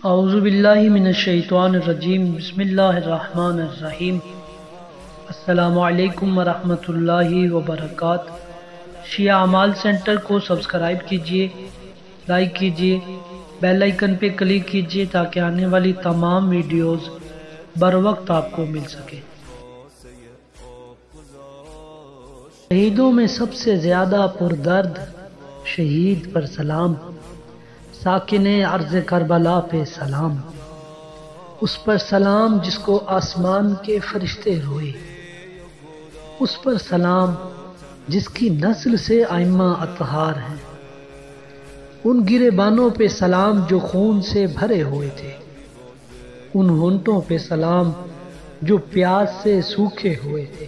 اعوذ باللہ من الشیطان الرجیم، بسم اللہ الرحمن الرحیم۔ السلام علیکم ورحمۃ اللہ وبرکاتہ۔ شیعہ اعمال سینٹر کو سبسکرائب کیجئے، لائک کیجئے، بیل آئیکن پہ کلک کیجئے تاکہ آنے والی تمام ویڈیوز بر وقت آپ کو مل سکے۔ شہیدوں میں سب سے زیادہ پردرد شہید پر سلام، ساکن عرض کربلا پہ سلام، اس پر سلام جس کو آسمان کے فرشتے روئے، اس پر سلام جس کی نسل سے ائمہ اطہار ہیں، ان گریبانوں پہ سلام جو خون سے بھرے ہوئے تھے، ان ہونٹوں پہ سلام جو پیاس سے سوکھے ہوئے تھے،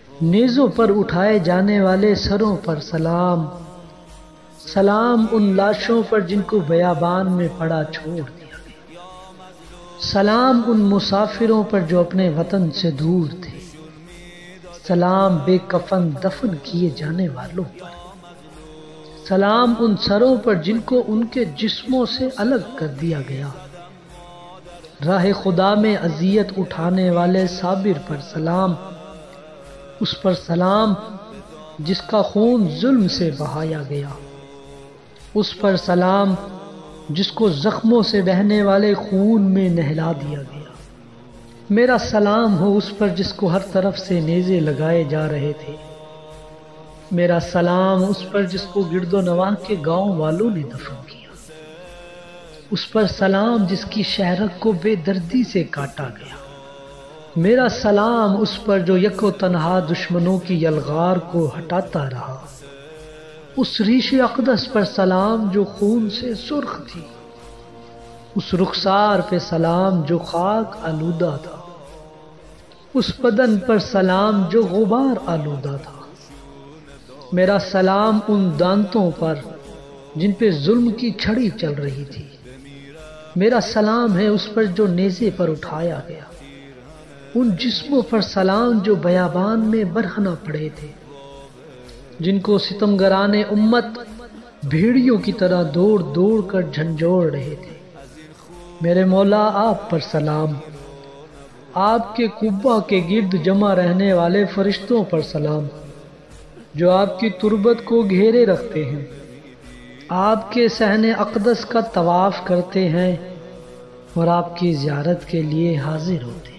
نیزوں پر اٹھائے جانے والے سروں پر سلام، سلام ان لاشوں پر جن کو بیابان میں پڑا چھوڑ دیا گیا، سلام ان مسافروں پر جو اپنے وطن سے دور تھے، سلام بے کفن دفن کیے جانے والوں پر، سلام ان سروں پر جن کو ان کے جسموں سے الگ کر دیا گیا، راہ خدا میں اذیت اٹھانے والے صابر پر سلام، اس پر سلام جس کا خون ظلم سے بہایا گیا، اس پر سلام جس کو زخموں سے بہنے والے خون میں نہلا دیا گیا۔ میرا سلام ہو اس پر جس کو ہر طرف سے نیزے لگائے جا رہے تھے، میرا سلام اس پر جس کو گرد و نواح کے گاؤں والوں نے دفن کیا، اس پر سلام جس کی شہرک کو بے دردی سے کاٹا گیا، میرا سلام اس پر جو یک و تنہا دشمنوں کی یلغار کو ہٹاتا رہا، اس ریش اقدس پر سلام جو خون سے سرخ تھی، اس رخسار پہ سلام جو خاک آلودہ تھا، اس بدن پر سلام جو غبار آلودہ تھا، میرا سلام ان دانتوں پر جن پہ ظلم کی چھڑی چل رہی تھی، میرا سلام ہے اس پر جو نیزے پر اٹھایا گیا، ان جسموں پر سلام جو بیابان میں برہنہ پڑے تھے، جن کو ستمگران امت بھیڑیوں کی طرح دوڑ دوڑ کر جھنجھوڑ رہے تھے۔ میرے مولا آپ پر سلام، آپ کے قبہ کے گرد جمع رہنے والے فرشتوں پر سلام جو آپ کی تربت کو گھیرے رکھتے ہیں، آپ کے صحن اقدس کا طواف کرتے ہیں اور آپ کی زیارت کے لیے حاضر ہوتے ہیں۔